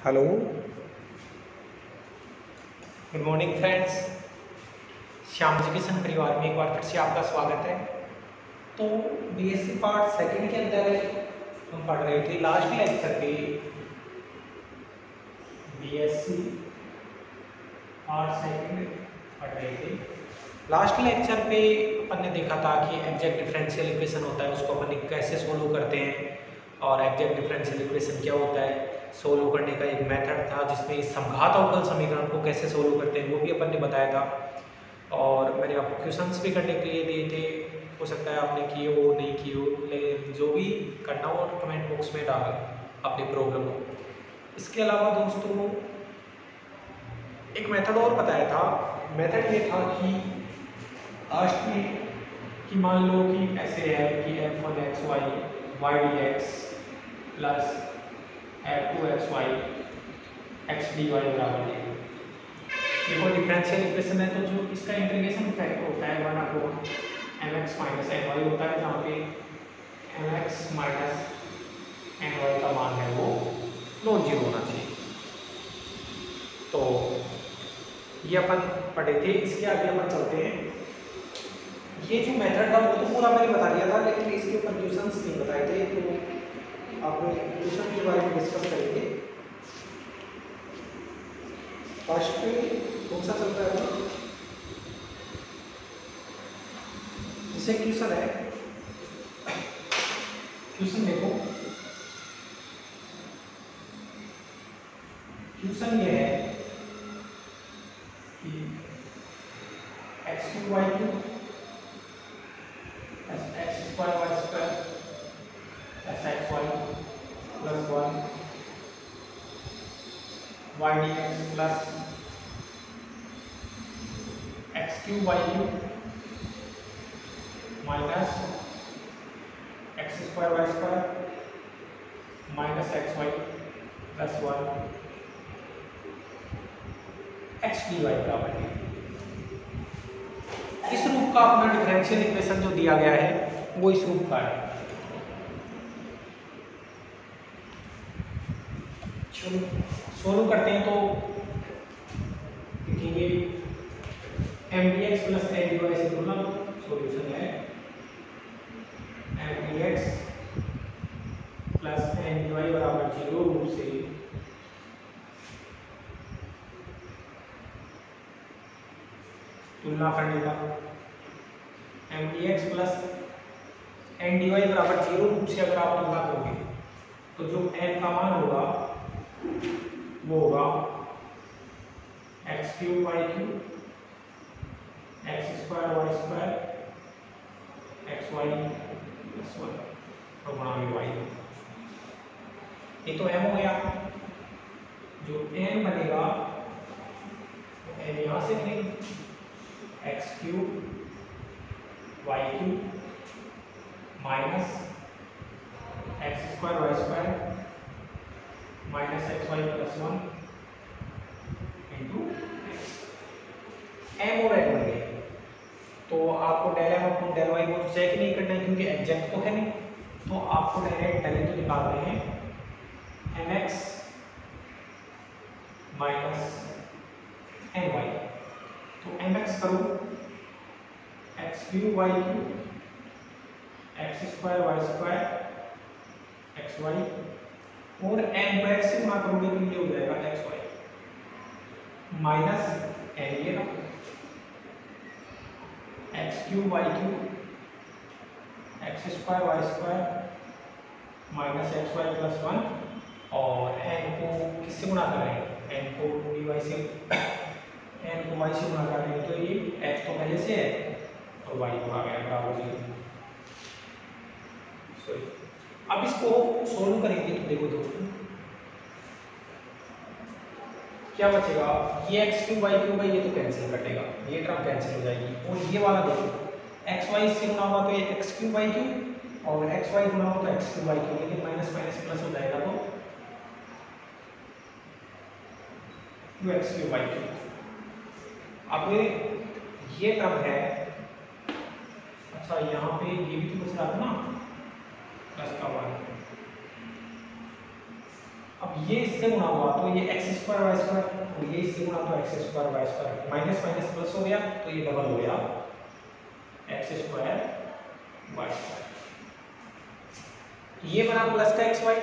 Hello, good morning friends. Shyam education परिवार में एक बार फिर से आपका स्वागत है। तो बीएससी पार्ट सेकंड के अंदर हम पढ़ रहे थे लास्ट लेक्चर पे। बीएससी पार्ट सेकंड पढ़ रहे थे। लास्ट लेक्चर पे अपन ने देखा था कि एग्जैक्ट डिफरेंशियल इक्वेशन होता है, उसको अपन कैसे सोल्व करते हैं, और एग्जैक्ट डिफरेंशियल इक्वेशन क्या होता है, सोल्व करने का एक मेथड था जिसमें समघात अवकल समीकरण को कैसे सोल्व करते हैं वो भी अपन ने बताया था। और मैंने आपको क्वेश्चंस भी करने के लिए दिए थे, हो सकता है आपने किए हो नहीं किए हो, लेकिन जो भी करना हो कमेंट बॉक्स में डाल अपनी प्रॉब्लम को। इसके अलावा दोस्तों एक मेथड और बताया था। मेथड ये था कि लास्ट में कि मान लो कि ऐसे है कि f1xy y/dx plus f2xy x/dy बराबर है। ये कोई डिफरेंशियल इक्वेशन है, तो जो इसका इंटीग्रेशन फैक्टर होता है 1/mx माइनस ny होता है, जहाँ पे mx माइनस ny का मान है वो नॉन जीरो होना चाहिए। तो ये अपन पढ़े थे। इसके आगे अपन चलते हैं। ये जो मेथड था वो तो पूरा मैंने बता दिया था, लेकिन इसके ऊपर क्वेश्चंस नहीं बताए थे, तो आप क्वेश्चन के बारे में डिस्कस करेंगे। फर्स्ट पे कौन सा चलता है? जैसे क्वेश्चन है, क्वेश्चन देखो, क्वेश्चन ये है कि x3 y3 x2 y2 xy plus 1 y dx plus x3 y3 minus x2 y2 minus xy plus 1 x dy बराबर है। इस रूप का अपना डिफरेंशियल इक्वेशन जो दिया गया है वो इस रूप का है। चलो सोल्व करते हैं। तो लिखेंगे mdx प्लस ndy से तुलना, सॉल्यूशन है mdx प्लस ndy बराबर 0 रूप से तुलना करने का। mdx प्लस ndy बराबर 0 रूप से अगर आप तुलना करोगे तो जो n का मान होगा वो होगा x3 y3 x2 y2 xy plus 1 और गुणा में y। ये तो m हो गया। जो n बनेगा n यहाँ से लिखेंगे x3 y3 minus x2 y2 minus xy plus 1 into m और n बन गए। तो आपको del m upon del y को चेक नहीं करना है क्योंकि एग्जैक्ट तो है नहीं, तो आपको डायरेक्ट डायरेक्ट निकालते हैं mx माइनस ny। तो mx करो x3 y3 x2 y2 xy और n को x से गुणा करोगे तो ये हो जाएगा xy माइनस n ये ना x3 y3 x2 y2 minus xy plus 1 और n को किससे गुणा कर रहे हैं? n को dy से, n को y से गुणा कर रहे हैं, तो ये x तो पहले से है और y को आ गया बराबर 0। अब इसको सोल्व करेंगे तो देखो दोस्तों क्या बचेगा। ये x3 y3 का ये तो कैंसिल कटेगा, ये टर्म कैंसिल हो जाएगी, और ये वाला देखो xy से गुणा होगा तो ये x3 y3 और xy गुणा हो तो x3 y3, लेकिन माइनस माइनस प्लस हो जाएगा तो x3 y3। अब ये टर्म है, अच्छा यहाँ पे ये भी तो बच रहा था ना प्लस का 1। अब ये इससे गुणा हुआ तो ये एक्स स्क्वायर वाई स्क्वायर, और ये इससे गुणा तो X square Y square, minus minus plus हो गया तो ये डबल हो गया एक्स स्क्वायर वाई स्क्वायर। ये बना प्लस का एक्स वाई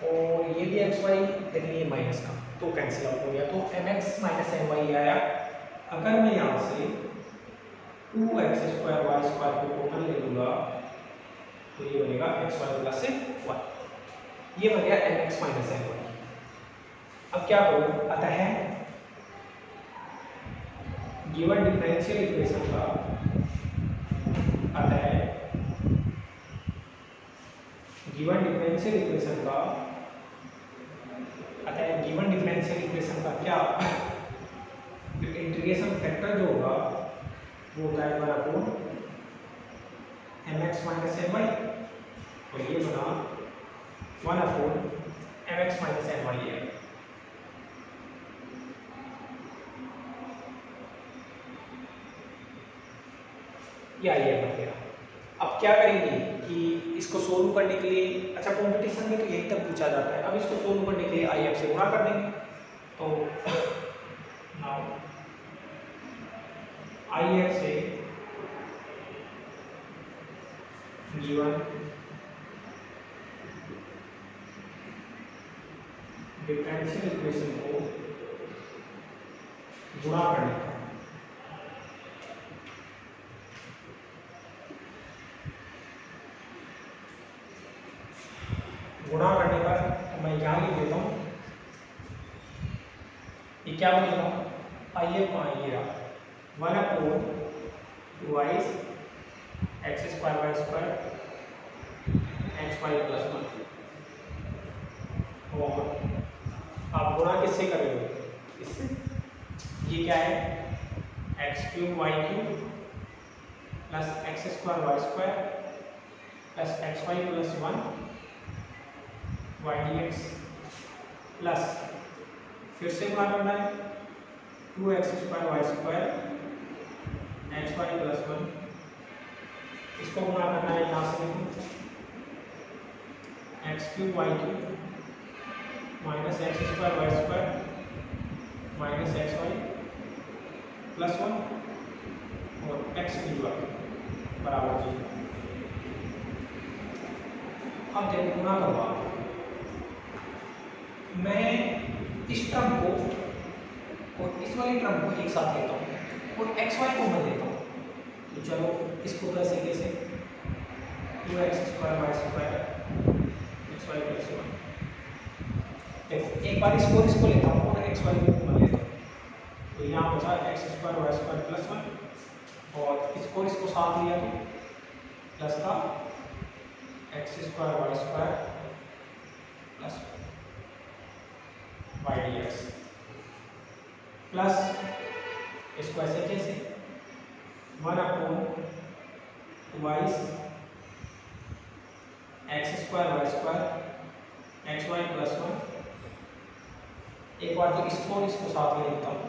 और ये भी एक्स वाई, लेकिन ये माइनस का, तो कैंसिल आउट हो गया, तो M X minus M Y आया। अगर मैं यहाँ से 2x स्क्वायर वाई स्क्वायर को टोटल ले लूँगा तो ये बनेगा एक्स वाई प्लस वाई, ये बन गया M X minus M Y. अब क्या करूँ, अतः गिवन डिफरेंशियल इक्वेशन का गिवन डिफरेंशियल इक्वेशन का क्या इंटीग्रेशन फैक्टर जो होगा वो होता है 1/m x minus M Y, और ये बना 1/m x minus M Y है। ये बन गया। अब क्या करेंगे कि इसको सोल्व करने के लिए, अच्छा कंपटीशन में तो यही तक पूछा जाता है, अब इसको सोल्व करने के लिए आई एफ से गुणा कर देंगे, तो नाउ आई एफ से गिवन डिफरेंशियल इक्वेशन को गुणा करने का, गुणा करने पर तो मैं यहाँ लिख देता हूँ, ये क्या बनेगा, आइए ये 1/2 X square Y square X Y plus 1, और आप गुणा किससे करेंगे, इससे, ये क्या है x cube Y cube plus X square Y square plus x Y plus 1 Y D x plus, फिर से गुणा करना है 2x square Y square X Y plus 1, इसको गुणा करना है यहाँ से X cube Y cube minus X square Y square minus X Y plus 1 और एक्स क्यूब वाई बराबर 0। अब देखो गुणा करवा, मैं इस टर्म को और इस वाली टर्म को एक साथ लेता हूँ और एक्स वाई को मैं लेता हूँ, तो चलो इसको कैसे 2x square Y square X Y plus 1, देखो एक बार इसको लेता हूँ और एक्स वाई को मैं लेता हूँ, तो यहाँ बचा X square Y square plus 1 और इसको साथ लिया तो प्लस का X square Y square plus Y D x plus इसको ऐसे कैसे 1/2 X square Y square X Y plus 1, एक बार तो इसको साथ ले लेता हूँ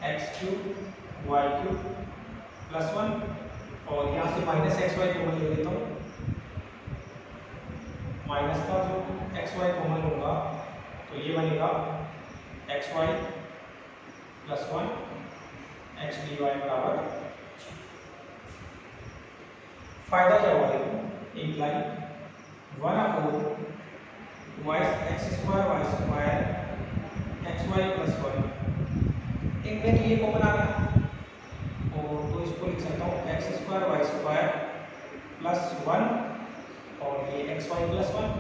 X cube Y cube plus 1 और यहाँ से माइनस एक्स वाई कॉमन ले लेता हूँ, माइनस का जो एक्स वाई कॉमन होगा तो ये बनेगा X Y plus 1 x D Y बराबर, फायदा क्या हुआ देखो, imply 1/2 X square Y square X Y plus 1, इनमें तो ये कॉमन आ गया और तो इसको लिख सकता हूँ X square Y square plus 1 और ये X Y plus 1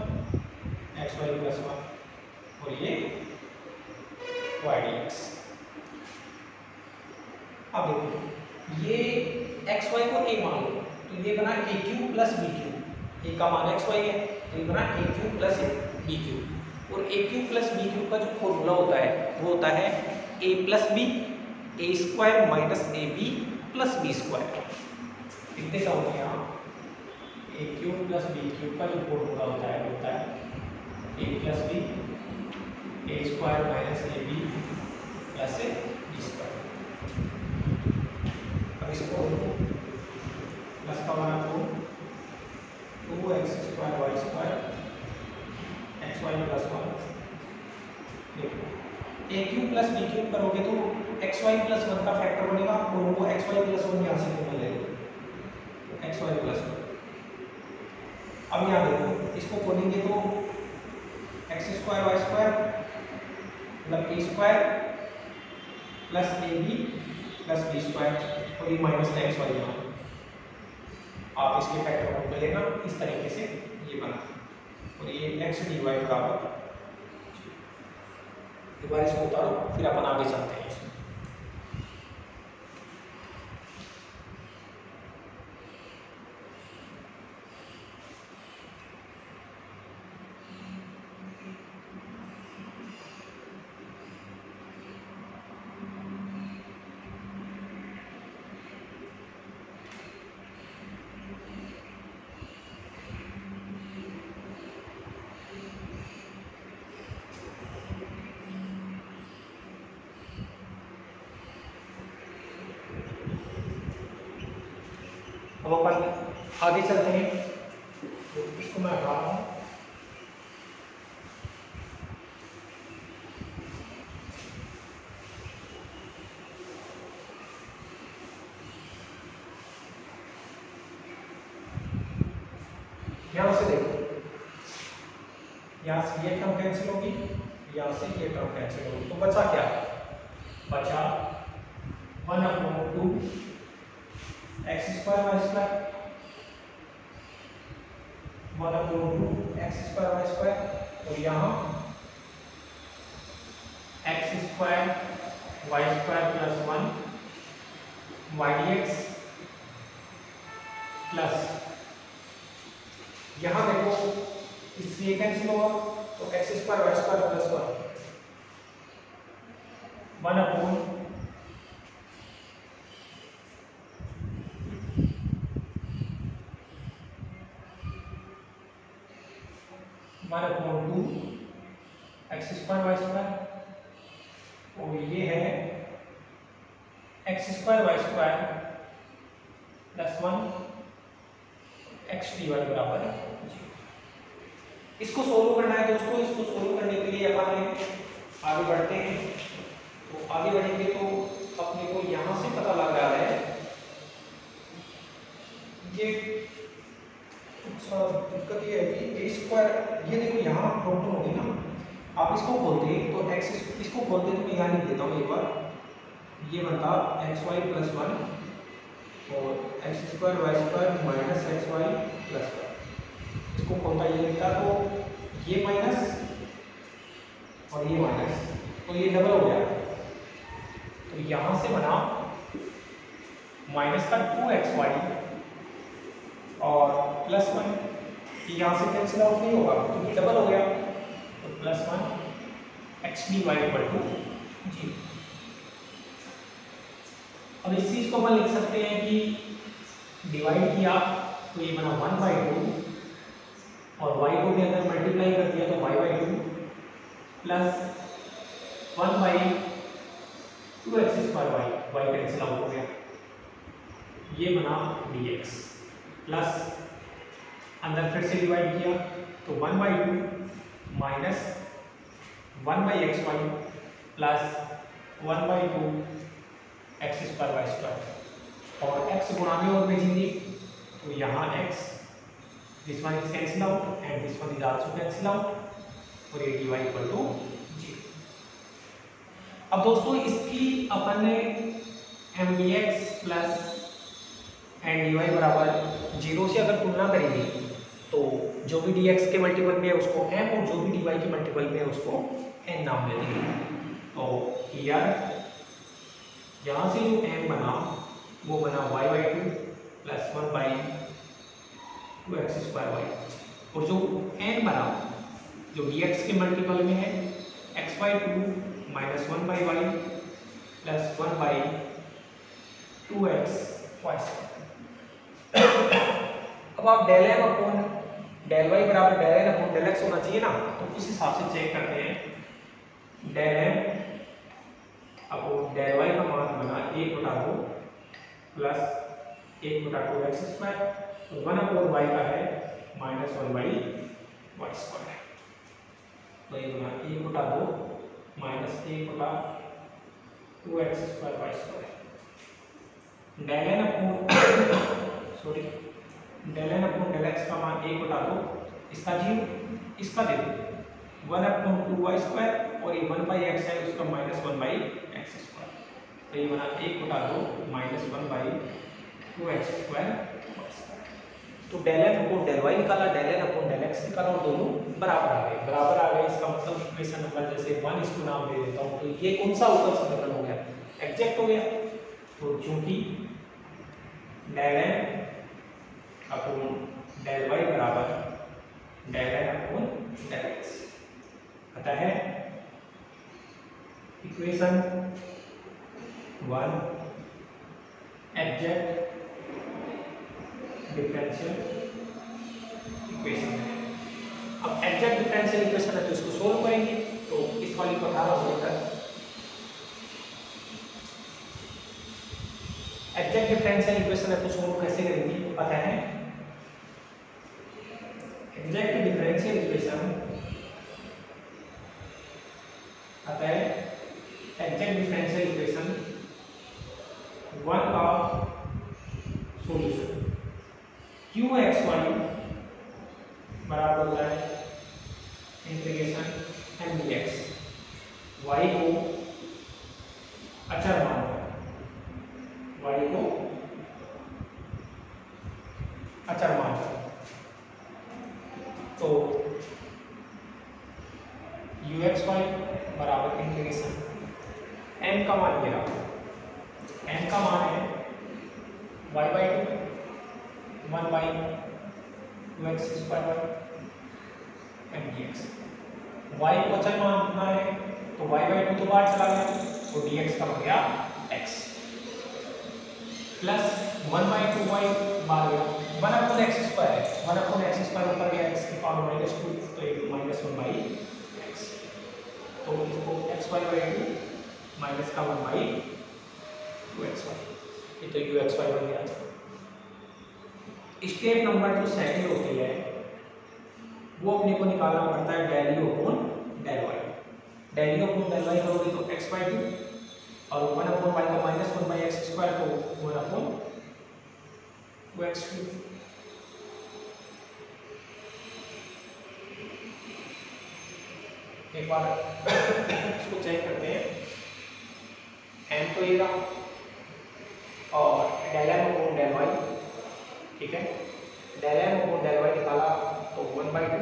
X Y plus 1 और ये वाई डी एक्स। अब देखो ये एक्स वाई को ए मान लो तो ये बना a cube plus b cube, a का मान एक्स वाई है तो ये बना a cube plus b cube, और a cube plus b cube का जो फॉर्मूला होता है वो होता है a plus b a square minus a b plus b square. लिखते क्या होते हैं यहाँ, a cube plus b cube का जो फॉर्मूला होता है a plus b a square minus a b plus b square. अब इसको प्लस का 1/2 2x square Y square x x Y plus one. A cube plus b cube करोगे तो x Y plus one का factor बनेगा और वो x Y plus one यहाँ से कॉमन ले लो, एक्स वाई प्लस वन। अब यहाँ देखो इसको खोलेंगे तो एक्स स्क्वायर वाई स्क्वायर मतलब a square plus a b plus b square और ये माइनस का एक्स वाई यहाँ। आप इसके फैक्टर को मिलेगा इस तरीके से ये बना और ये एक्स डी वाई बराबर। दोबारा इसको उतारो फिर अपन आगे चलते हैं इसमें। अब अपन आगे चलते हैं तो इसको मैं हटा रहा हूँ। यहाँ से देखो यहाँ से ये टर्म कैंसिल होगी, यहाँ से ये टर्म कैंसिल होगी, तो बचा क्या? बचा 1/2 X square Y square 1/2 X square Y square और यहाँ X square Y square plus 1 Y D x plus यहाँ देखो इसलिए कैंसिल होगा तो X square Y square plus 1/2 X square Y square और ये है X square Y square plus 1 x D Y बराबर है। इसको सोल्व करना है दोस्तों। इसको सोल्व करने के लिए अपन आगे बढ़ते हैं। तो आगे बढ़ेंगे तो अपने को यहाँ से पता लग रहा है ये दिक्कत ये है कि ए स्क्वायर ये देखो यहाँ प्रॉब्लम होगी ना। आप इसको खोलते तो एक्स इसको खोलते तो मैं यहाँ लिख देता हूँ एक बार। ये बनता एक्स वाई प्लस 1 और X square Y square minus X Y plus 1। इसको खोलता ये लिखता तो ये माइनस और ये माइनस तो ये डबल हो गया। तो यहाँ से बना माइनस का 2xy और प्लस 1 यहाँ से कैंसिल आउट नहीं होगा तो ये डबल हो गया तो plus 1 x D y equal to g. अब इस चीज को अपन लिख सकते हैं कि डिवाइड किया तो ये बना 1/2 और y को भी अगर मल्टीप्लाई कर दिया तो y/2 plus 1/2x square y cancel out हो गया। ये बना dx प्लस अंदर फिर से डिवाइड किया तो 1/2 minus 1/xy plus 1/2 X square Y square और x गुणा में और भेजेंगे तो यहाँ x this one is cancel out and this one is also cancel out और ये dy इक्वल टू 0। अब दोस्तों इसकी अपन ने mdx प्लस एंड dy बराबर 0 से अगर तुलना करेंगे तो जो भी dx के मल्टीपल में है उसको m और जो भी dy के मल्टीपल में है उसको n नाम दे देंगे। तो हियर यहाँ से जो m बना वो बना y/2 plus 1/2x square y और जो n बना जो dx के मल्टीपल में है x/2 minus 1/y plus 1/2x y square. अब आप del m upon del y बराबर del n upon del x होना चाहिए ना, तो उस हिसाब से चेक करते हैं। Del m upon del y का मान बना 1/2 प्लस 1/2x स्क्वायर तो 1/y का है माइनस 1/y स्क्वायर। तो ये बना 1 बटा 2 माइनस 1 बटा 2x square Y square del N upon sorry del N upon del X का मान 1 बटा 2 इसका 0 इसका दे दो 1 अपॉन 2y स्क्वायर और ये 1 बाई एक्स है उसका माइनस 1 बाई एक्स स्क्वायर। तो ये बना 1 बटा 2 माइनस 1 बाई 2x स्क्वायर। तो del N upon del y निकाला, del N upon del x निकाला और दोनों बराबर आ गए। बराबर आ गए इसका मतलब इक्वेशन नंबर जैसे 1 इसको नाम दे देता हूँ, तो ये कौन सा ऊपर समीकरण हो गया, एग्जैक्ट हो गया। तो चूंकि del N upon del y बराबर del N upon del x, अतः है इक्वेशन 1 एग्जैक्ट डिफरेंशियल इक्वेशन है। अब एग्जैक्ट डिफरेंशियल इक्वेशन है तो इसको सोल्व करेंगे। तो इस वाली को 18 सोल्व कर एग्जैक्ट डिफरेंशियल इक्वेशन है तो सोल्व कैसे करेंगे, तो पता है एग्जैक्ट डिफरेंशियल इक्वेशन अतः एग्जैक्ट डिफरेंशियल इक्वेशन 1 का सॉल्यूशन क्यू एक्स वाई बराबर होता है integration M D X, Y को अचर मानकर वाई को अचर मानकर, तो यू एक्स वाई बराबर इंटीग्रेशन एम का मान ये रहा, एम का मान है Y by 2 1 by 2x square M D X. Y को अचर मानना है तो y बाई 2 तो बाहर चला गया तो dx का बन गया x प्लस 1 बाई 2 y बाहर गया 1 अपॉन एक्स स्क्वायर है 1 अपॉन एक्स स्क्वायर ऊपर गया x की पावर माइनस 2 तो ये माइनस 1 बाई x, तो इसको x y बाई 2 माइनस का 1 बाई 2xy, ये तो u x y बन गया। स्टेप नंबर जो सेकंड होती है वो अपने को निकालना पड़ता है del you upon del Y. Del you upon del Y करोगे तो x बाई 2 और 1 अपॉन y का माइनस 1 बाई एक्स स्क्वायर तो 1 अपॉन 2x2। एक बार इसको चेक करते हैं, m तो ये रहा और del m upon del y, ठीक है, del m upon del y निकाला तो 1 बाई 2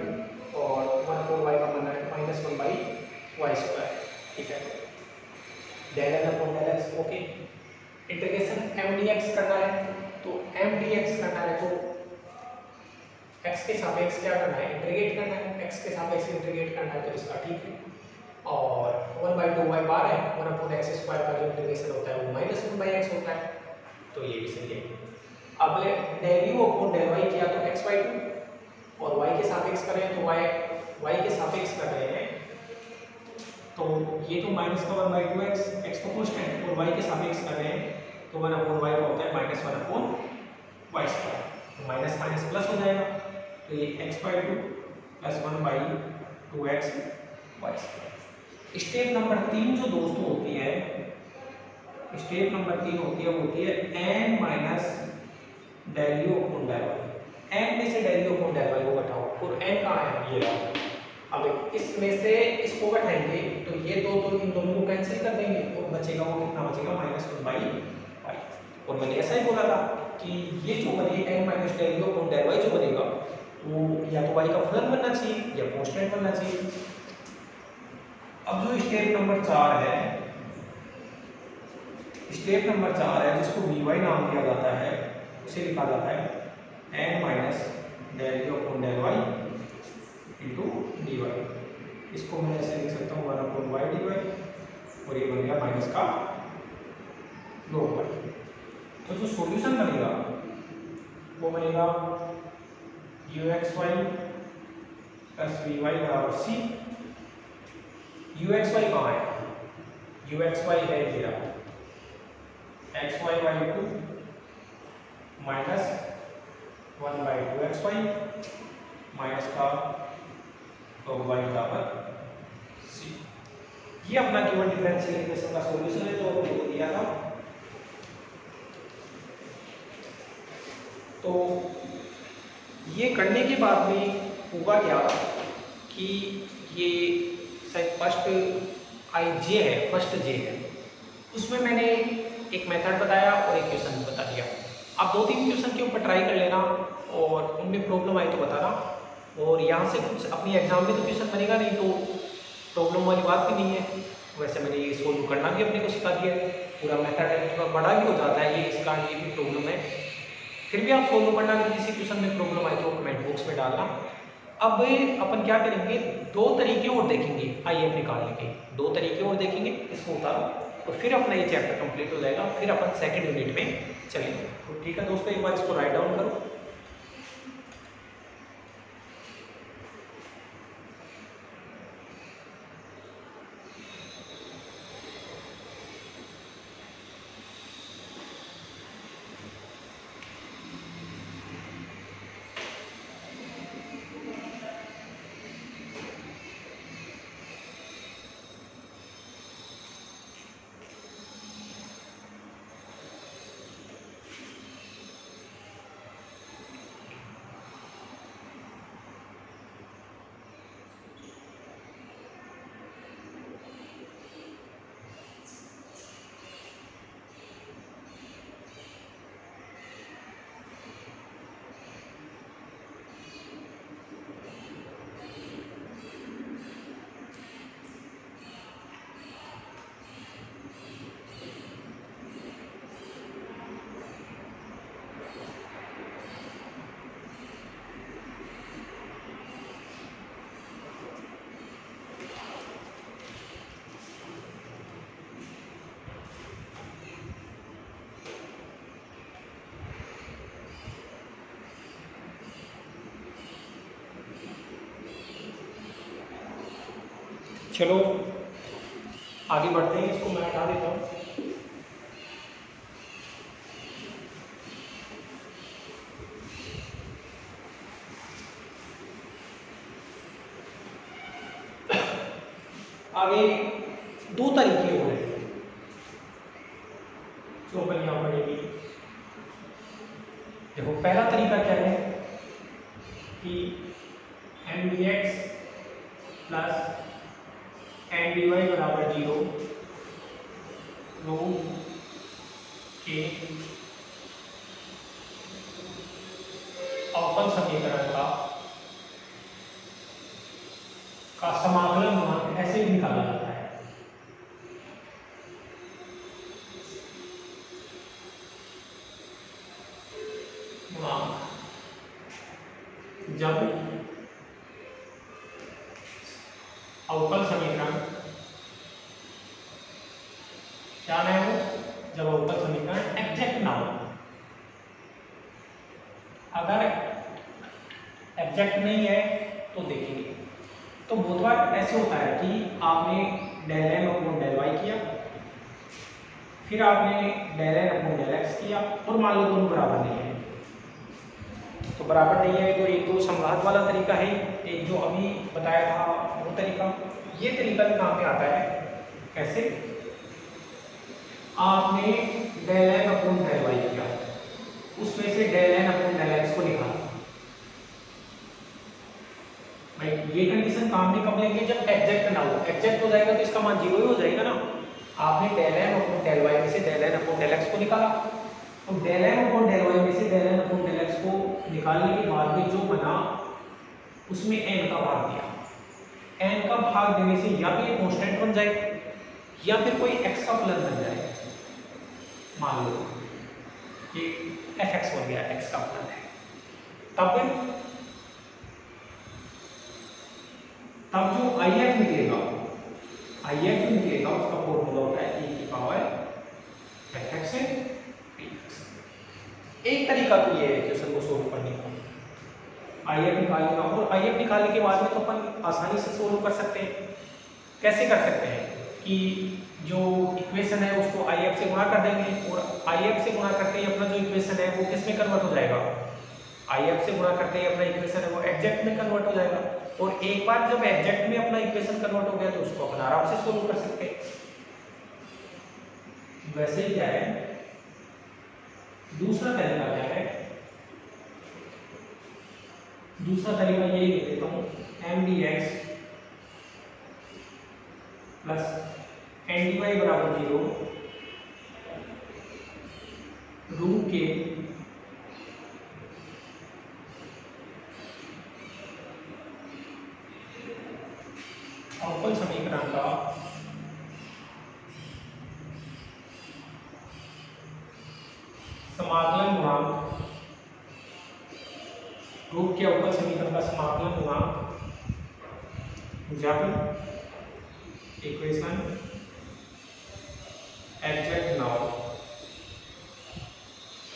और 1 अपॉन y का माइनस 1 बाई वाई स्क्वायर, ठीक है, del n upon del x। Okay, integration m dx करना है तो m dx करना है तो x के सापेक्ष क्या करना है, इंटीग्रेट करना है, x के सापेक्ष इंटीग्रेट करना है तो इसका ठीक है। और 1 बाई 2 y बार है 1 अपॉन एक्स स्क्वायर का जो इंटीग्रेशन होता है वो माइनस 1 बाई एक्स होता है, तो ये भी सही है। अब del you upon del Y किया तो x बाई 2 और y के सापेक्ष कर रहे हैं तो y के सापेक्ष कर रहे हैं तो ये तो माइनस का 1 बाई 2x, x तो कांस्टेंट और y के सापेक्ष कर रहे हैं तो 1 अपॉन y का होता है माइनस 1 अपॉन वाई स्क्वायर, तो माइनस माइनस प्लस हो जाएगा तो ये x by 2 plus 1 by 2x Y square. Step number 3 जो दोस्तों होती है, स्टेप नंबर 3 होती है वो होती है n minus del you upon del Y. n में से del you upon del Y को घटाओ और n कहाँ है, ये रहा। अब इसमें से इसको घटाएंगे तो ये दो तो इन दोनों को कैंसिल कर देंगे और बचेगा वो कितना बचेगा माइनस 1 बाई वाई। और मैंने ऐसा ही बोला था कि ये जो बनेगा n minus del you upon del y जो बनेगा वो या तो y का फलन बनना चाहिए या कांस्टेंट बनना चाहिए। अब जो स्टेप नंबर 4 है, स्टेप नंबर 4 है जिसको dy नाम दिया जाता है, उसे लिखा जाता है n minus del you upon del y into dy। इसको मैं ऐसे लिख सकता हूँ 1 अपॉन वाई dy और ये बन गया माइनस का 2y। तो जो सॉल्यूशन बनेगा वो बनेगा u x Y plus v y बराबर सी। यू एक्स वाई कहाँ है, यू एक्स वाई है ये रहा x y by 2 minus 1 by 2 x y minus का तो वाई बराबर ये अपना गिवन डिफरेंशियल इक्वेशन का सॉल्यूशन है जो हमने को दिया था। तो ये करने के बाद में होगा क्या कि ये फर्स्ट जे है, उसमें मैंने एक मेथड बताया और एक क्वेश्चन बता दिया। आप 2-3 क्वेश्चन के ऊपर ट्राई कर लेना और उनमें प्रॉब्लम आई तो बताना। और यहाँ से कुछ अपनी एग्जाम में तो क्वेश्चन बनेगा नहीं, तो प्रॉब्लम वाली बात भी नहीं है। वैसे मैंने ये सोल्व करना भी अपने को सिखा दिया है, पूरा मेथड है, थोड़ा बड़ा भी हो जाता है ये, इसका ये भी प्रॉब्लम है। फिर भी आप सोल्व करना, अगर किसी क्वेश्चन में प्रॉब्लम आई तो कमेंट बॉक्स में डालना। अब अपन क्या करेंगे, 2 तरीके और देखेंगे IF निकालने के, 2 तरीके और देखेंगे, इसको उतारो और फिर अपना ये चैप्टर कंप्लीट हो जाएगा। फिर अपन सेकंड यूनिट में चलेंगे। तो ठीक है दोस्तों, एक बार इसको राइट डाउन करो। चलो आगे बढ़ते हैं, इसको मैं हटा देता हूँ। आगे 2 तरीके हो रहे हैं जो अपन यहाँ पढ़ेंगे। देखो पहला तरीका क्या है कि mdx प्लस mdy बराबर 0 रूट के अवकल समीकरण का समाकलन गुणांक ऐसे ही निकाला जाता है। जब अवकल समीकरण क्या है वो, जब अवकल समीकरण एग्जैक्ट ना हो। अगर एग्जैक्ट नहीं है तो देखेंगे। तो बहुत बार ऐसे होता है कि आपने del m upon del Y किया, फिर आपने del N upon del x किया और मान लो दोनों बराबर नहीं है। तो बराबर नहीं है तो एक तो संघात वाला तरीका है, एक जो अभी बताया था वो तरीका। ये तरीका भी काम में आता है। कैसे? आपने del N upon del Y किया, उसमें से del N upon del x को निकाला। भाई ये कंडीशन काम में कब लेंगे, जब एग्जैक्ट ना हो। एग्जैक्ट हो जाएगा तो इसका मान 0 ही हो जाएगा ना। आपने del N upon del y में से del N upon del x को निकाला, तो del N upon del y में से del N upon del x को निकालने के बाद में जो बना उसमें एन का भाग दिया। एन का भाग देने से या तो ये कांस्टेंट बन जाए या फिर कोई एक्स का फलन बन जाए। मान लो कि एफ एक्स बन गया, एक्स का फलन है। तब जो आई एफ निकलेगा, उसका फॉर्मूला होता है e की पावर एफ एक्स है। एक तरीका तो ये है क्वेश्चन को सोल्व करने का, आई एफ निकालने का। और आई एफ निकालने के बाद में तो अपन आसानी से सोल्व कर सकते हैं। कैसे कर सकते हैं कि जो इक्वेशन है उसको आई एफ से गुणा कर देंगे और आई एफ से गुणा करके अपना जो इक्वेशन है वो किस में कन्वर्ट हो जाएगा, आई एफ से गुणा करते ही अपना इक्वेशन है वो एग्जैक्ट में कन्वर्ट हो जाएगा। और एक बार जब एग्जैक्ट में अपना इक्वेशन कन्वर्ट हो गया तो उसको अपन आराम से सोल्व कर सकते हैं। वैसे ही क्या है, दूसरा तरीका क्या है, दूसरा तरीका यही लिख देता हूँ, m D x plus n d Y बराबर 0 रूट के अवकल समीकरण का समाकलन गुणांक, रूट के अवकल समीकरण का समाकलन गुणांक जब इक्वेशन एग्जैक्ट ना हो।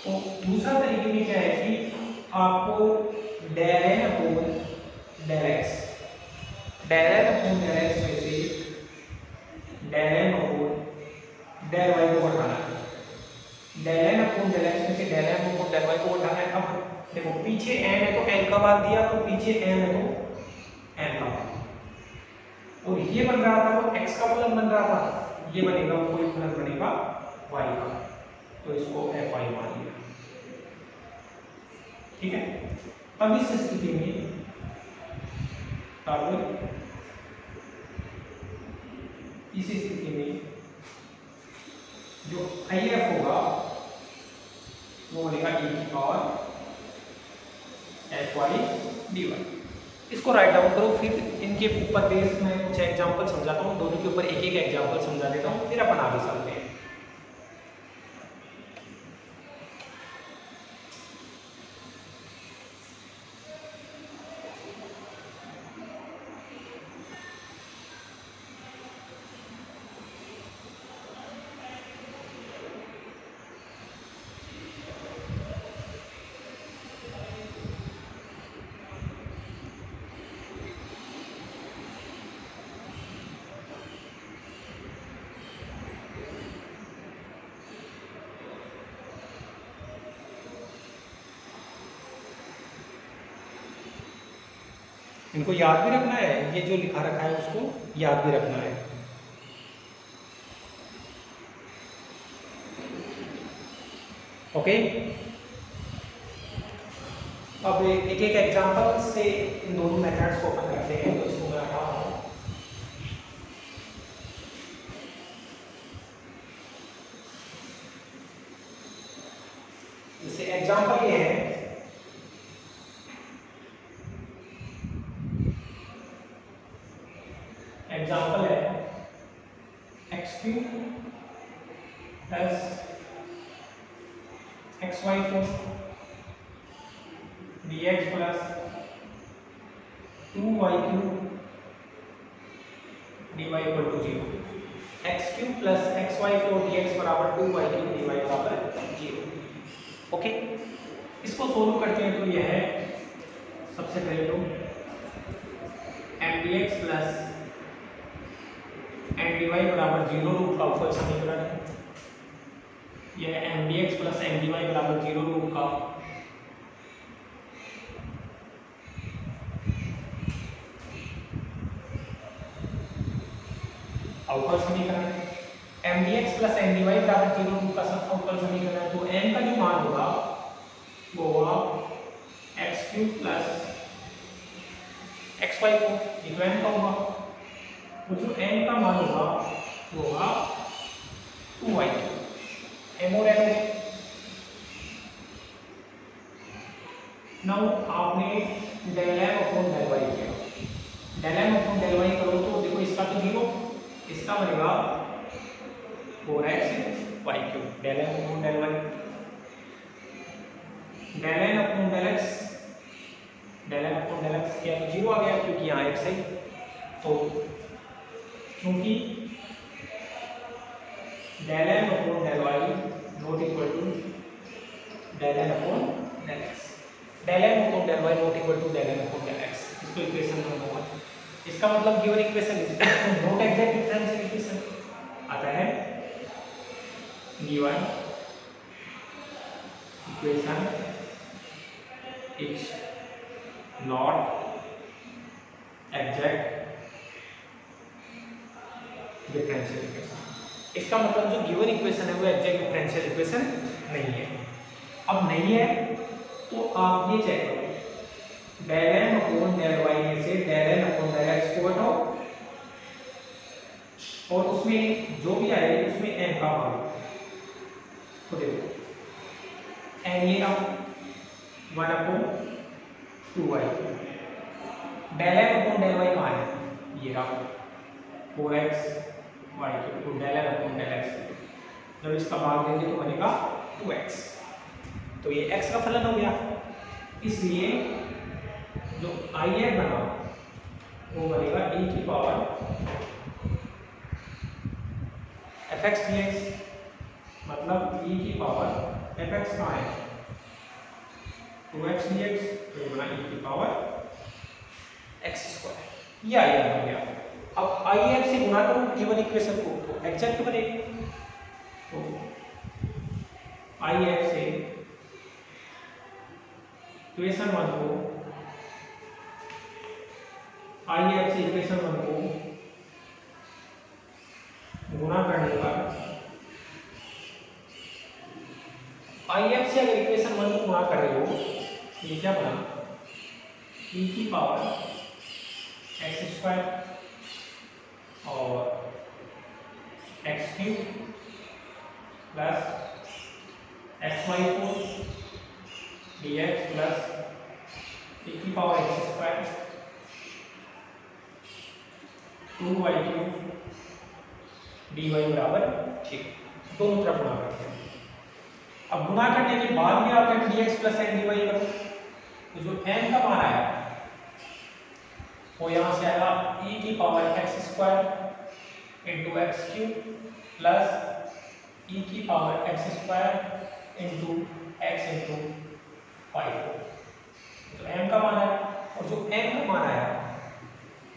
तो दूसरा तरीके में क्या है कि आपको del N upon del x, del N upon del x में से del N upon del Y को हटाना है, del N upon del x में से del N upon del Y को हटाना है। अब देखो पीछे एन है तो एल का भाग दिया, तो पीछे एन है तो एन का भाग, और ये बन रहा था वो एक्स का फलन बन रहा था, ये बनेगा कोई फलन बनेगा वाई का, तो इसको एफ आई मान लिया। ठीक है, अब इस स्थिति में तब इस स्थिति में जो आई एफ होगा वो बनेगा e की power f y d y. इसको राइट डाउन करो, फिर इनके ऊपर बेस में कुछ एग्जांपल समझाता हूँ, दोनों के ऊपर एक एक एग्जांपल समझा देता हूँ, फिर अपन आगे चलते हैं। इनको याद भी रखना है, ये जो लिखा रखा है उसको याद भी रखना है। ओके, अब एक एक एग्जांपल से इन दोनों मेथड्स को अपन करते हैं। तो इसको मैं हटा रहा हूं, जैसे एग्जांपल ये है, एग्जांपल है x cube plus x y four d x plus 2y cube d y equal to 0। X cube plus x y four d x बराबर 2y क्यूब डी वाई बराबर 0। ओके, इसको सोल्व करते हैं तो यह है सबसे पहले तो m D x plus n d Y बराबर 0 रूट का अवकल समीकरण है। यह m D x plus n d Y बराबर 0 रूट का अवकल समीकरण है। M D x plus n d Y बराबर 0 रूट का अवकल समीकरण है। तो n का जो मान होगा वो होगा x cube plus x Y को n का होगा, तो जो n का मान होगा वो होगा 2y m और n। नाउ आपने del m upon del y किया, del m upon del y करो तो देखो इसका तो 0, इसका बनेगा 4x y cube, del m upon del y, del n upon del x, del m upon del x क्या 0 आ गया क्योंकि यहाँ x है। तो क्योंकि del m upon del y not equal to del n upon del x, del m upon del y not equal to del n upon del x, इसको equation number 1। इसका मतलब given equation not exact differential equation आता है given equation it's not exact differential equation. इसका मतलब जो given equation है वो एग्जैक्ट डिफरेंशियल इक्वेशन नहीं है। अब नहीं है तो आप ये चेक करो, del m upon del y में से del m upon del x को हटाओ और उसमें जो भी आए उसमें एम का मान तो देखो एम ये रहा 1 upon 2y, del m upon del y कहाँ है, ये रहा 4x y तो del m upon del x, जब इसका भाग देंगे तो बनेगा 2x, तो ये x का फलन हो गया। इसलिए जो आई एफ बना वो बनेगा e की power F x d x, मतलब e की पावर एफ एक्स कहाँ है 2x dx, तो ये बना e की पावर x स्क्वायर, ये आई एफ बन गया। अब आई एफ से गुणा करो गिवन इक्वेशन को तो एग्जैक्ट बनेगी, तो आई एफ से इक्वेशन 1 को आई एफ से इक्वेशन 1 को गुणा करने पर आई एफ से अगर इक्वेशन 1 को गुणा कर रहे हो ये क्या बना e की पावर एक्स स्क्वायर और x cube plus x y 4 d x plus e की power x square 2y cube dy बराबर 6, दोनों तरफ गुणा करते हैं। अब गुणा करने के बाद में आप dx प्लस n dy करो तो जो n का मान आया वो यहाँ से आएगा e की power x square into x cube plus e की power x square into x into y, तो m का मान आया और जो n का मान आया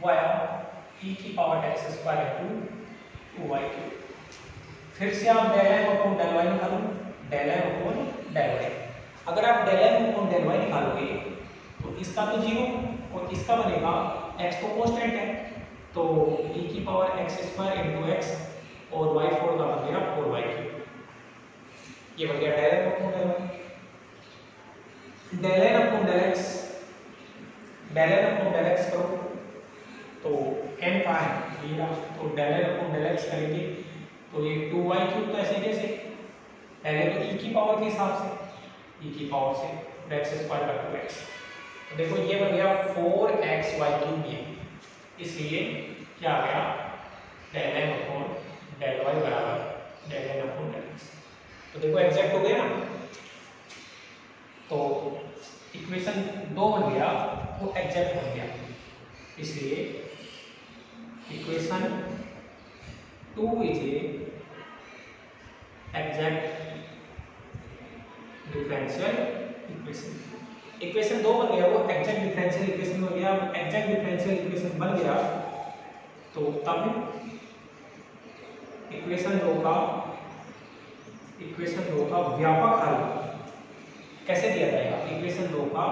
वो आया e की power x square into y cube. फिर से आप del m upon del y निकालो, del m upon del y, अगर आप del m upon del y निकालोगे तो इसका तो 0 और इसका बनेगा x तो कांस्टेंट है तो e की power x square into x और y4 का बन गया 4y क्यूब, ये बन गया del m upon del Y. Del N upon del x, del N upon del x करो तो n कहाँ है ये रहा, तो del N upon del x करेंगे तो ये 2y क्यूब, तो ऐसे कैसे पहले तो e की पावर के हिसाब से e की पावर से एक्स स्क्वायर का 2x, तो देखो ये बन गया 4xy क्यूब, ये इसलिए क्या आ गया del N upon del y बराबर del N upon del x, तो देखो एग्जैक्ट हो गया ना। तो इक्वेशन 2 बन गया वो एग्जैक्ट बन गया, इसलिए equation 2 is a exact differential equation. Equation 2 बन गया वो एग्जैक्ट डिफरेंशियल इक्वेशन बन गया। एग्जैक्ट डिफरेंशियल इक्वेशन बन गया तो तब इक्वेशन 2 का व्यापक हल कैसे दिया जाएगा। इक्वेशन 2 का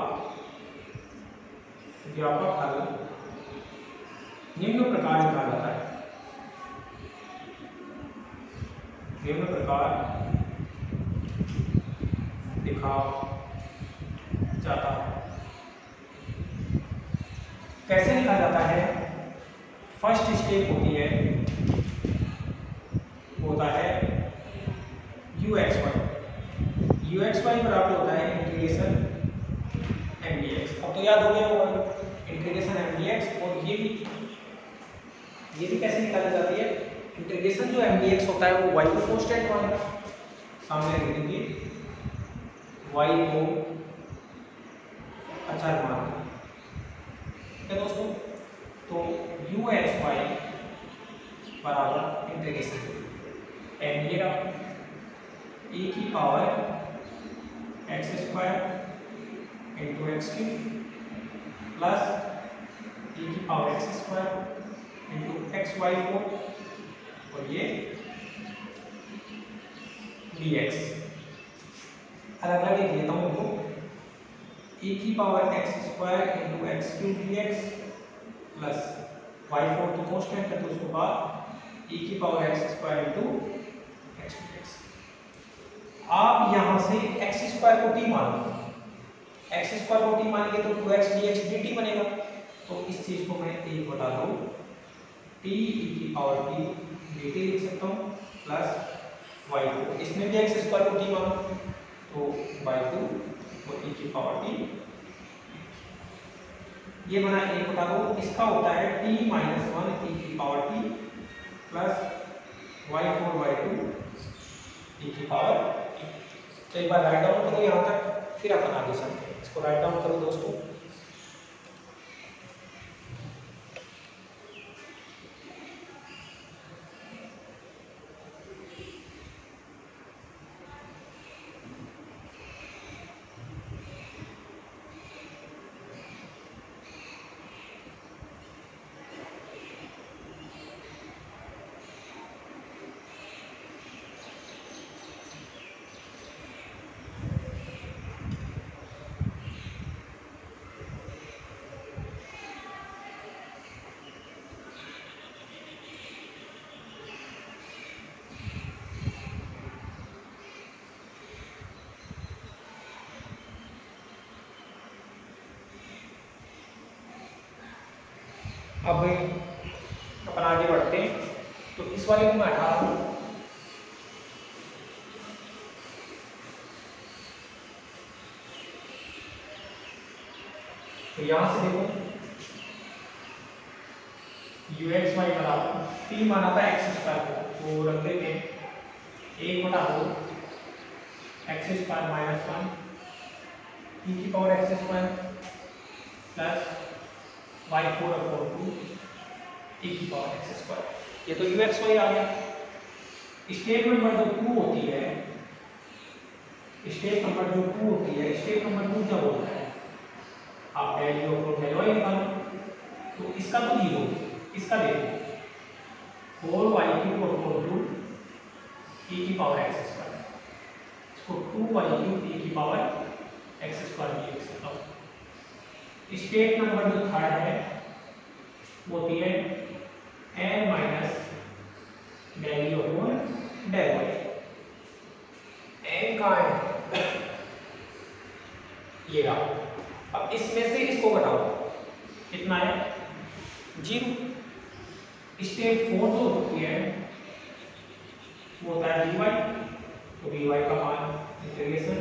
व्यापक हल निम्न प्रकार लिखा जाता है, निम्न प्रकार लिखा जाता है। कैसे लिखा जाता है, फर्स्ट स्टेप होती है होता है u x y बराबर होता है इंटीग्रेशन m dx। अब तो याद हो गया होगा इंटीग्रेशन m dx, और ये भी कैसे निकाली जाती है, इंटीग्रेशन जो m dx होता है वो y को कांस्टेंट मानेगा, सामने लिख देंगे y को अचर मान है दोस्तों। तो u x y बराबर इंटीग्रेशन m ये रहा e की power x square into x cube plus e की power x square into x y 4 और ये dx। अलग अलग लिख लेता हूँ इनको, ई की power x square into x cube d x plus y four तो कॉन्स्टेंट है तो उसको बाद ई की power x square into x d x. आप यहाँ से एक्स स्क्वायर को टी मानो, एक्स स्क्वायर को टी मानेंगे तो 2x dx dt बनेगा। तो इस चीज को मैं एक बता दो टी ई की पावर टी dt लिख सकता हूँ प्लस वाई टू, इसमें भी एक्स स्क्वायर को टी मानो तो बाई टू और ई की पावर टी, ये बना एक बता दो। इसका होता है टी माइनस वन ई की power t plus y four by two e की पावर टी। तो एक बार राइट डाउन करो यहाँ तक, फिर अपन आगे चलते हैं। इसको राइट डाउन करो दोस्तों। अब अपन आगे बढ़ते हैं। तो इस वाले को मैं हटा दूं, तो यहां से देखो यू एक्स वाई बराबर टी माना था एक्स स्क्वायर को, तो रख देते हैं एक बटा दो x square minus one t की power x square plus y four upon two t की पावर एक्स स्क्वायर। ये तो यू एक्स वाई आ गया। स्टेप नंबर जो टू होती है, स्टेप नंबर जो टू होती है, स्टेप नंबर टू क्या बोलता है, आप वैल्यू अपॉन डेल वाई निकालो। तो इसका तो जीरो, इसका देखो four y cube upon two t की पावर एक्स स्क्वायर, इसको टू वाई क्यूब टी की पावर एक्स स्क्वायर भी लिख सकता हूँ। स्टेप नंबर जो थर्ड है वो होती है n minus value upon del y. एन कहाँ है, ये रहा। अब इसमें से इसको घटाओ, कितना है जीरो। स्टेप फोर जो होती है वो होता है डी वाई, तो डी वाई का मान integration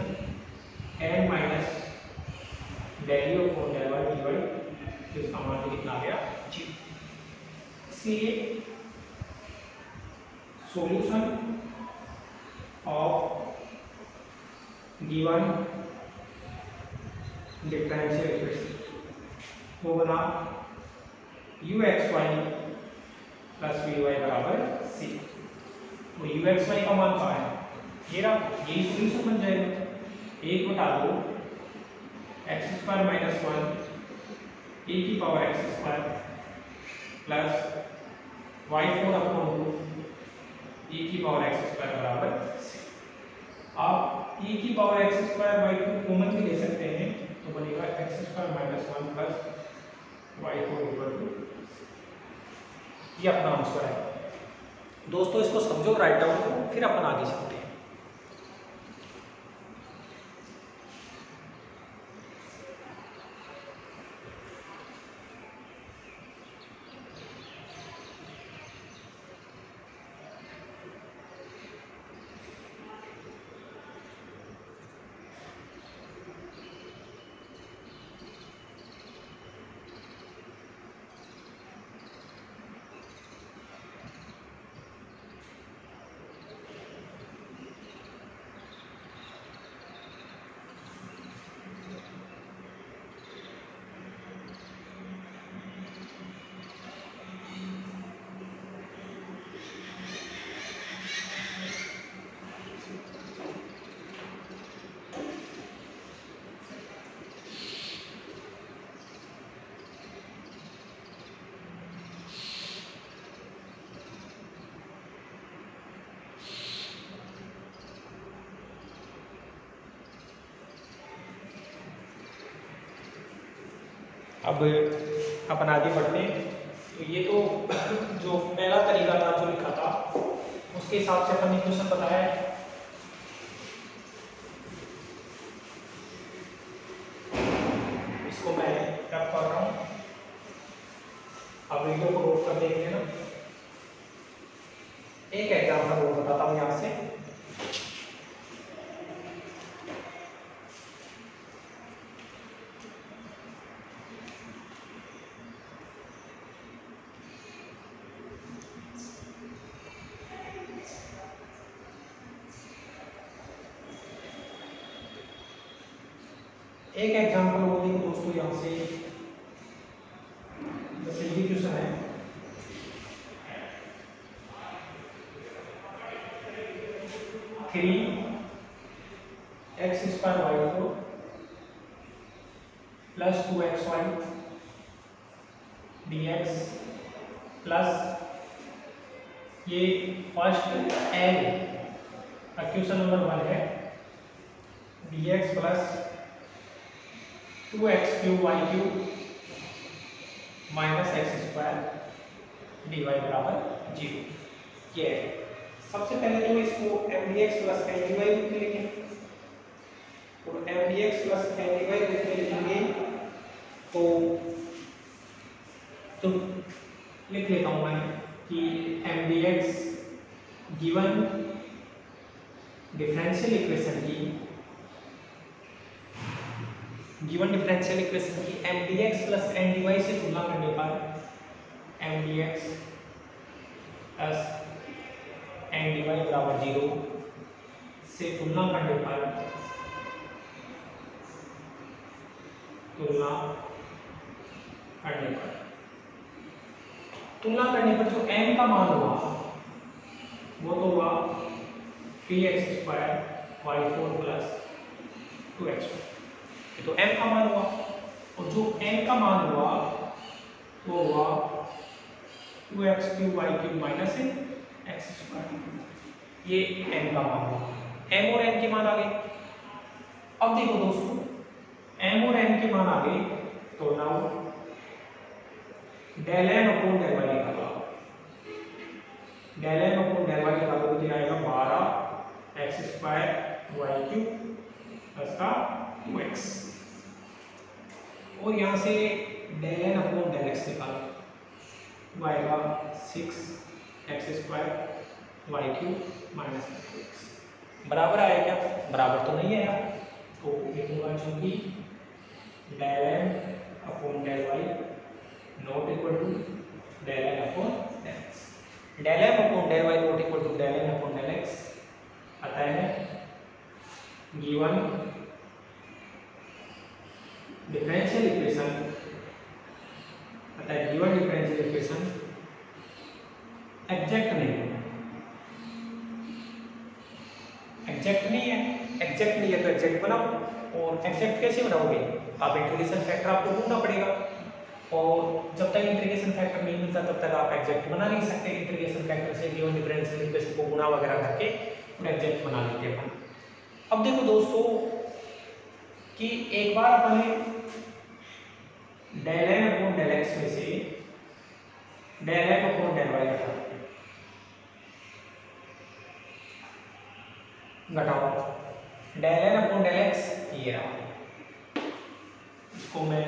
n minus value upon del y d y, तो इसका मान भी कितना आ गया जीरो। इसलिए solution of given differential equation वो बना u x Y plus v y बराबर सी। तो यू एक्स वाई का मान कहाँ है, ये रहा, यही सॉल्यूशन बन जाएगा। एक बटा दो x square minus one a की power x square plus y four upon two e की पावर एक्स स्क्वायर बराबर सी। आप ई की power x square by two common भी ले सकते हैं, तो बनेगा x square minus one plus y four equal to, ये अपना आंसर है दोस्तों। इसको समझो, राइट डाउन करो, फिर अपन आगे चलते हैं। अब अपन आगे बढ़ते हैं। तो ये तो जो पहला तरीका था जो लिखा था उसके हिसाब से अपन ने क्वेश्चन बताया है। इसको मैं रब कर रहा हूँ, अब वीडियो को रोक कर देख लेना। एक एग्जाम्पल वो बताता हूँ यहाँ से। एक एग्जाम्पल वो देखो दोस्तों यहाँ से, जैसे ये क्वेश्चन है 3x² y4 + 2xy dx plus ये फर्स्ट एल क्वेश्चन नंबर 1 है dx plus 2x³ y³ minus x² dy बराबर 0। ये है। सबसे पहले तो इसको mdx प्लस ndy रूप में लिखें, तो mdx प्लस ndy रूप में लिखेंगे तो लिख लेता हूं मैं कि mdx गिवन डिफरेंशियल इक्वेशन की mdx प्लस ndy से तुलना करने पर mdx प्लस ndy बराबर 0 से तुलना करने पर जो n का मान हुआ वो तो हुआ 3x² y4 + 2x। तो m का मान हुआ, और जो n का मान हुआ वो हुआ 2x³ y³ माइनस x²। ये n का मान हुआ, m और n के मान आ गए। अब देखो दोस्तों m और n के मान आ गए तो now del m upon del y निकालो। del m upon del y निकालो तो ये आएगा 12x² y³ प्लस का 2x, और यहाँ से del n upon del x निकालो वो आएगा 6x² y³ माइनस 2x। बराबर आया क्या? बराबर तो नहीं आया, तो लिखूंगा चूंकि del m upon del y not equal to del n upon del x। del m upon del y not equal to del n upon del x आता है given differential equation, given differential equation exact नहीं है, exact नहीं है तो exact बनाओ। और exact कैसे बनाओगे? आप इंटीग्रेशन फैक्टर आपको ढूंढना पड़ेगा, और जब तक इंटीग्रेशन फैक्टर नहीं मिलता तब तक आप एग्जैक्ट बना नहीं सकते। इंटीग्रेशन फैक्टर से गिवन डिफरेंशियल इक्वेशन को गुणा वगैरह करके एग्जैक्ट बना लेते हैं अपन। अब देखो दोस्तों कि एक बार अपन ने del m upon del x में से del m upon del y घटाओ del n upon del x ये रहा। इसको मैं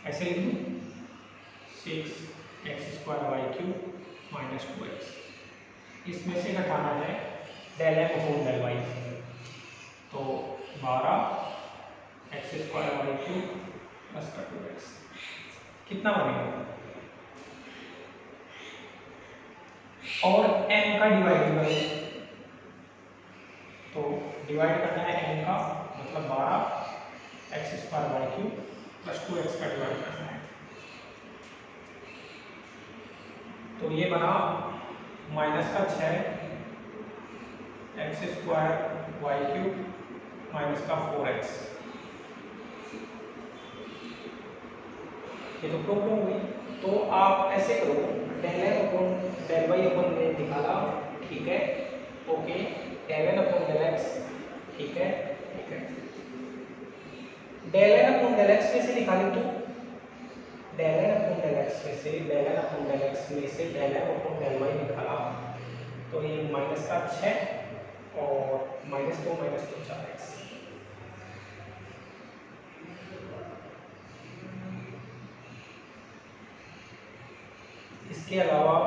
ऐसे लिख दूं 6x² y³ माइनस 2x। इसमें से घटाना है del m upon del y, तो 12x² y³ प्लस का 2x कितना बनेगा, और m का डिवाइड करें तो डिवाइड करना है m का, मतलब 12x² y³ प्लस 2x का डिवाइड करना है, तो ये बना माइनस का 6x² y³ माइनस का 4x। ये तो प्रॉब्लम हुई, तो आप ऐसे करो del n upon del y upon निकाला, ठीक है, okay, del n upon del x, ठीक है, del N upon del x में से निकालें तो del N upon del x में से del N upon del x में से del N upon del y निकाला तो ये माइनस का 6 और -2 4x। इसके अलावा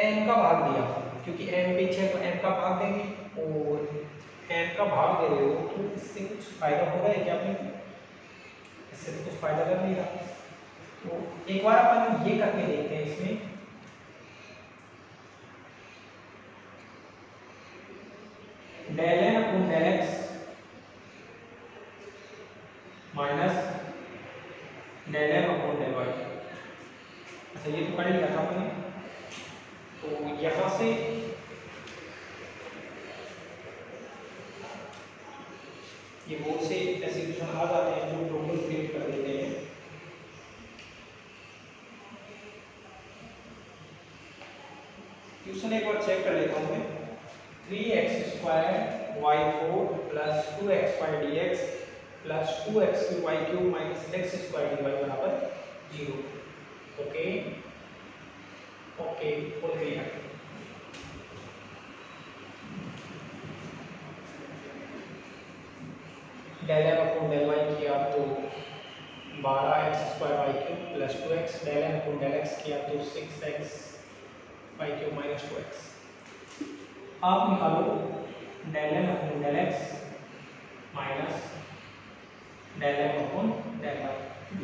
n का भाग दिया क्योंकि n पीछे है तो n का भाग देंगे और n का भाग दे रहे हो तो इससे कुछ फायदा होगा है क्या अपने? इससे तो कुछ फायदा कर नहीं रहा। तो एक बार अपन ये करके देखते हैं इसमें del N upon del x minus del N upon del y. अच्छा ये तो कर लिया था अपने। तो यहाँ से ये बहुत से ऐसे क्वेश्चन आ जाते हैं जो प्रॉब्लम क्रिएट कर देते हैं। क्वेश्चन एक बार चेक कर लेता हूँ मैं। 3x² y4 plus 2xy dx plus 2x3 y3 minus x² dy बराबर 0। Okay okay full clear. Del N upon del Y किया तो 12x² y3 plus 2x del N upon del x किया तो 6x y3 माइनस 2x। आप निकालो del N upon del x minus del N upon del y.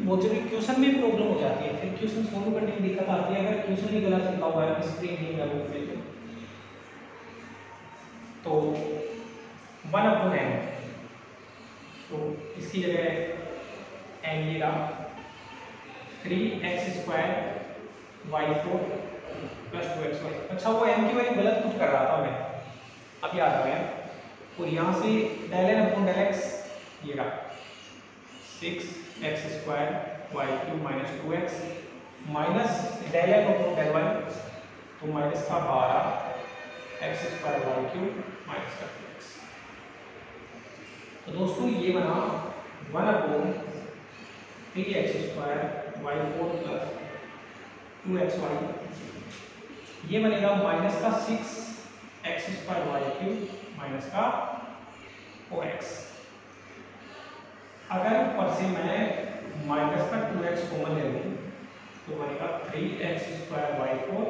वो जब question में problem हो जाती है फिर क्वेश्चन सॉल्व करने में दिक्कत आती है अगर क्वेश्चन ही गलत लिखा हुआ है स्क्रीन नहीं है वो तो 1 अपॉन n तो इसकी जगह n ये रहा 3x² y4 प्लस 2xy। अच्छा वो m की वैल्यू गलत कुछ कर रहा था मैं अब याद आ गया। और यहाँ से del N upon del x ये रहा 6x² y3 minus 2x minus del N upon del y तो माइनस का 12x² y3 माइनस का 2x। तो दोस्तों ये बना 1 upon 3x² y4 plus 2xy। ये बनेगा माइनस का 6x² y3 माइनस का 4x। अगर ऊपर से मैं माइनस का 2x कॉमन ले लूँ तो बनेगा 3x² y4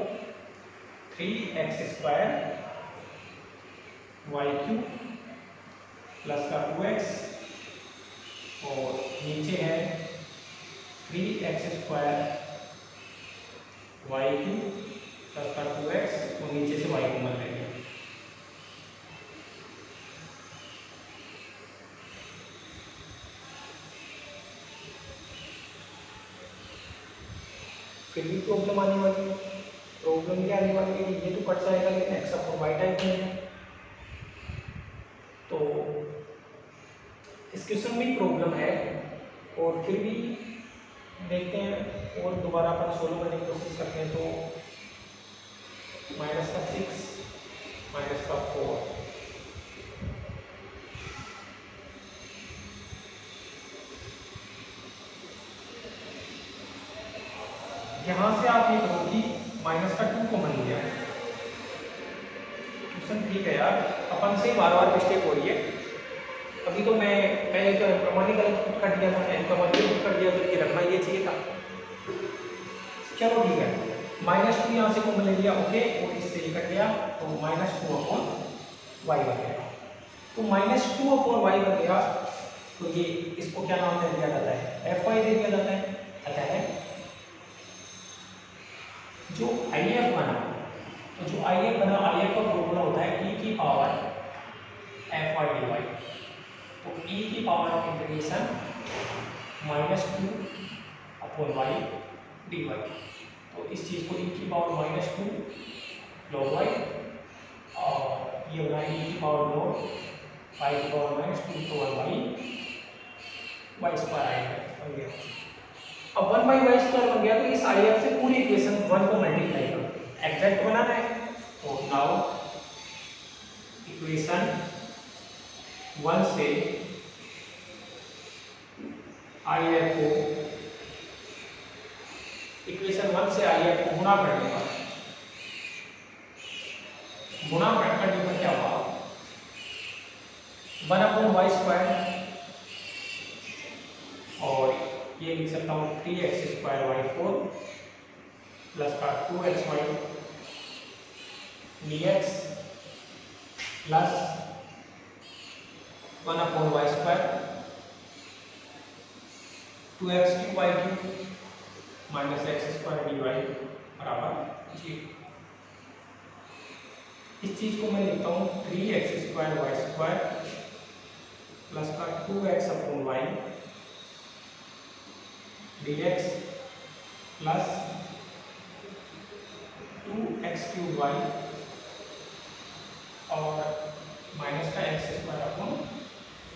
3x² y3 plus का 2x और नीचे है 3x² y3 प्लस का 2x और नीचे से y कॉमन लेंगे। फिर भी प्रॉब्लम आने वाली है। प्रॉब्लम क्या आने वाली है कि ये तो कट जाएगा लेकिन एक्स अपॉन वाई टाइप में है। तो इस क्वेश्चन में प्रॉब्लम है और फिर भी देखते हैं और दोबारा अपन सोल्व करने की कोशिश करते हैं। तो माइनस का 6 माइनस का 4 यहाँ से आप ये करो कि माइनस का 2 कॉमन लिया। क्वेश्चन ठीक है यार अपन से बार बार मिस्टेक हो रही है। अभी तो मैं पहले तो एन गलत पुट कर दिया था एन पुट कर दिया जबकि रखना ये चाहिए था। चलो ठीक है -2 यहाँ से कॉमन ले लिया ओके और इससे ये कट गया तो -2 अपॉन वाई बन गया। तो -2 अपॉन वाई बन गया तो ये इसको क्या नाम दे दिया जाता है एफ वाई दे दिया जाता है। अतः है जो आई एफ बना तो जो आई एफ बना आई एफ का फॉर्मूला होता है e की power f y d y. तो e की power integration -2 upon y d y. तो इस चीज़ को e की पावर -2 log y और ये बना e की पावर log y की पावर -2 तो 1 बाई वाई स्क्वायर आएगा बन गया। अब 1 बाई वाई स्क्वायर बन गया तो इस आई एफ से पूरी इक्वेशन 1 को मल्टीप्लाई करो एग्जैक्ट बनाना है। तो नाउ इक्वेशन 1 से आई एफ को इक्वेशन 1 से आई एफ को गुणा करने पर क्या हुआ, 1/y² और ये लिख सकता हूँ 3x² y4 प्लस का 2xy dx plus 1/y² 2x³ y³ minus x² dy बराबर 0। इस चीज को मैं लिखता हूँ 3x² y² प्लस का 2x/y dx plus 2x³ y और माइनस का x²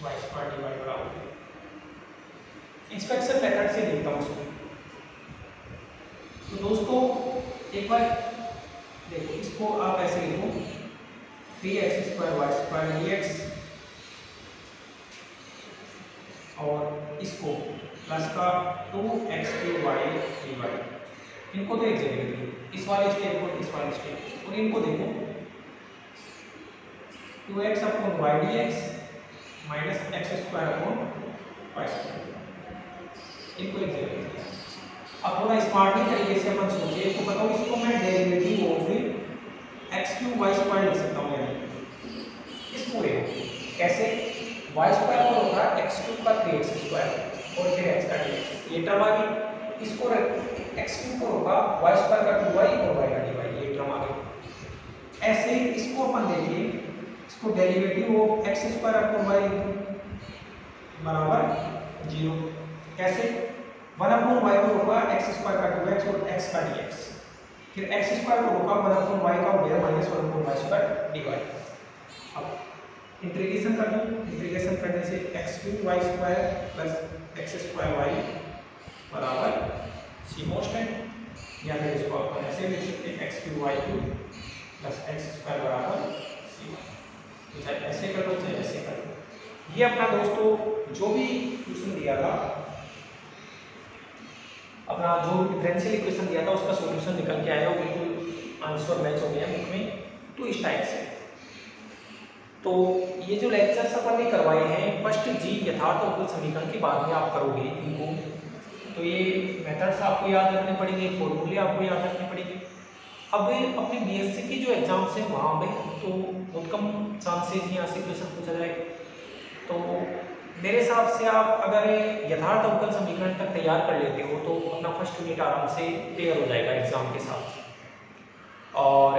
y² dy बराबर। इंस्पेक्शन मेथड से देखता हूँ इसको। तो दोस्तों एक बार देखो, इसको आप ऐसे लिखो 3x² y² dx और इसको प्लस का 2x³ y dy। इनको तो एक जगह लिखिए, इस वाले स्टेप को इस वाले स्टेप, और इनको देखो 2x/y dx minus x² y²। इनको एक जगह लिखिए। अब थोड़ा स्मार्टली तरीके से अपन सोचिए तो बताओ, इसको मैं डेरिवेटिव ऑफ x³ y² लिख सकता हूँ यानी इस पूरे को कैसे, y² पर होगा x³ का 3x² और फिर x का dx, ये टर्म आ गई। इसको x³ पर होगा y² का 2y और y का dy, ये टर्म आ गई। ऐसे इसको अपन देखिए, इसको डेरिवेटिव ऑफ x² बराबर 0 कैसे, 1/y को होगा x² का 2x और x का dx, फिर x² को होगा 1/y का हो गया माइनस 1/y² dy। अब इंटीग्रेशन कर लो, इंटीग्रेशन करने से x³ y² plus x² y बराबर c कांस्टेंट, या फिर इसको अपन ऐसे लिख सकते हैं x³ y³ प्लस x² बराबर c। चाहे ऐसे कर लो चाहे ऐसे कर लो। ये अपना दोस्तों जो भी क्वेश्चन दिया था, अपना जो डिफरेंशियल इक्वेशन दिया था उसका सॉल्यूशन निकल के आया और बिल्कुल आंसर मैच हो गया बुक में, तो इस टाइप से। तो ये जो लेक्चर्स अपन ने करवाए हैं फर्स्ट जी यथार्थ अवकल समीकरण के बाद में आप करोगे इनको, तो ये मेथड्स आपको याद रखने पड़ेंगे, फॉर्मूले आपको याद रखने पड़ेंगे। अब अपने बीएससी की जो एग्जाम्स हैं वहाँ पे तो बहुत कम चांसेस यहाँ से क्वेश्चन पूछा जाएगा। तो मेरे हिसाब से आप अगर यथार्थ अवकल समीकरण तक तैयार कर लेते हो तो अपना फर्स्ट यूनिट आराम से क्लियर हो जाएगा एग्जाम के साथ। और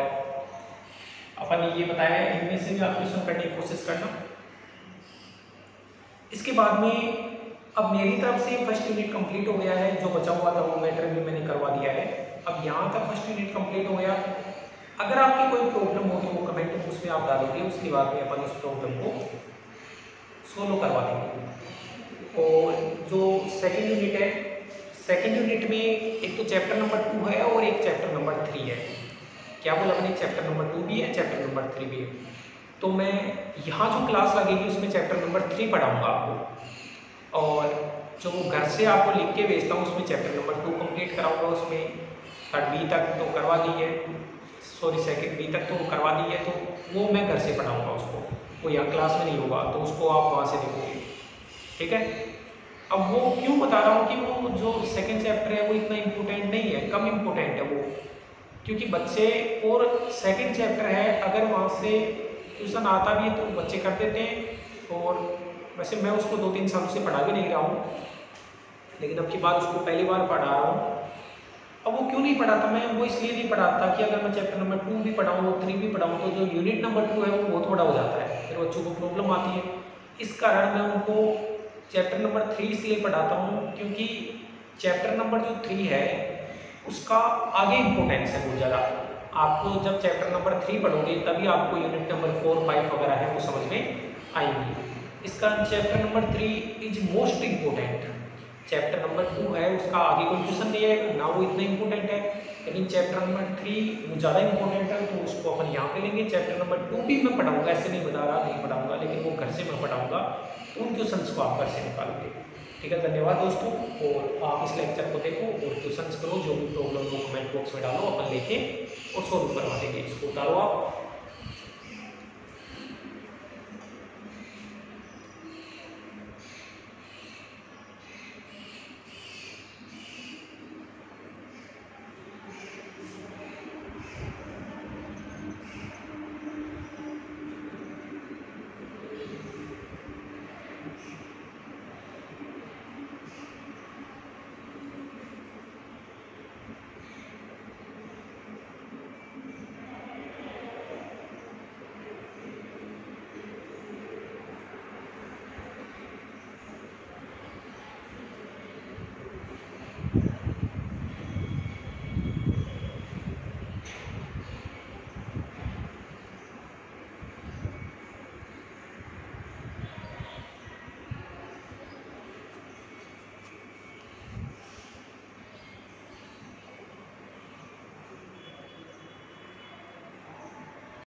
अपन ने ये बताया है इनमें से भी आप क्वेश्चन करने की कोशिश करना। इसके बाद में अब मेरी तरफ से फर्स्ट यूनिट कंप्लीट हो गया है, जो बचा हुआ था वो मैटर भी मैंने करवा दिया है। अब यहाँ तक फर्स्ट यूनिट कंप्लीट हो गया। अगर आपकी कोई प्रॉब्लम हो तो वो कमेंट बॉक्स में आप डालोगे, उसके बाद में अपन उस प्रॉब्लम को सोल्व करवा देंगे। और जो सेकंड यूनिट है, सेकंड यूनिट में एक तो चैप्टर नंबर 2 है और एक चैप्टर नंबर 3 है। क्या बोला मैंने, चैप्टर नंबर 2 भी है, चैप्टर नंबर 3 भी है। तो मैं यहाँ जो क्लास लगेगी उसमें चैप्टर नंबर 3 पढ़ाऊँगा आपको, और जो घर से आपको लिख के भेजता हूँ उसमें चैप्टर नंबर 2 कंप्लीट कराऊँगा। उसमें थर्ड बी तक तो करवा दी है, सॉरी सेकंड बी तक तो करवा दी है, तो वो मैं घर से पढ़ाऊँगा उसको, वो यहाँ क्लास में नहीं होगा, तो उसको आप वहाँ से देखोगे, ठीक है। अब वो क्यों बता रहा हूँ कि वो जो सेकंड चैप्टर है वो इतना इम्पोर्टेंट नहीं है, कम इम्पोर्टेंट है वो, क्योंकि बच्चे और सेकंड चैप्टर है अगर वहाँ से ट्यूशन आता भी है तो बच्चे कर देते हैं। और वैसे मैं उसको 2-3 सालों से पढ़ा भी नहीं रहा हूँ, लेकिन अब की बात उसको पहली बार पढ़ा रहा हूँ। अब वो क्यों नहीं पढ़ाता मैं, वो इसलिए नहीं पढ़ाता कि अगर मैं चैप्टर नंबर 2 भी पढ़ाऊँ और 3 भी पढ़ाऊँ तो जो यूनिट नंबर 2 है वो बहुत बड़ा हो जाता है, फिर बच्चों को प्रॉब्लम आती है। इस कारण मैं उनको चैप्टर नंबर 3 इसलिए पढ़ाता हूँ क्योंकि चैप्टर नंबर जो 3 है उसका आगे इम्पोर्टेंस है बहुत ज़्यादा। आपको जब चैप्टर नंबर 3 पढ़ोगे तभी आपको यूनिट नंबर 4, 5 वगैरह है वो समझ में आएंगी। इसका chapter number 3 is most important. Chapter number 2 है उसका आगे कोई क्वेश्चन नहीं है ना, वो इतना इम्पोर्टेंट है, लेकिन चैप्टर नंबर 3 वो ज़्यादा इम्पोर्टेंट है, तो उसको अपन यहाँ पे लेंगे। चैप्टर नंबर 2 भी मैं पढ़ाऊँगा, ऐसे नहीं बता रहा नहीं पढ़ाऊँगा, लेकिन वो घर से मैं पढ़ाऊँगा, तो उन क्वेश्चन को आप घर से निकालोगे, ठीक है, धन्यवाद दोस्तों। और आप इस लेक्चर को देखो और क्वेश्चंस करो, जो भी प्रॉब्लम हो कमेंट बॉक्स में डालो, अपन लेके और सॉल्व करवा देंगे। इसको उतारो आप।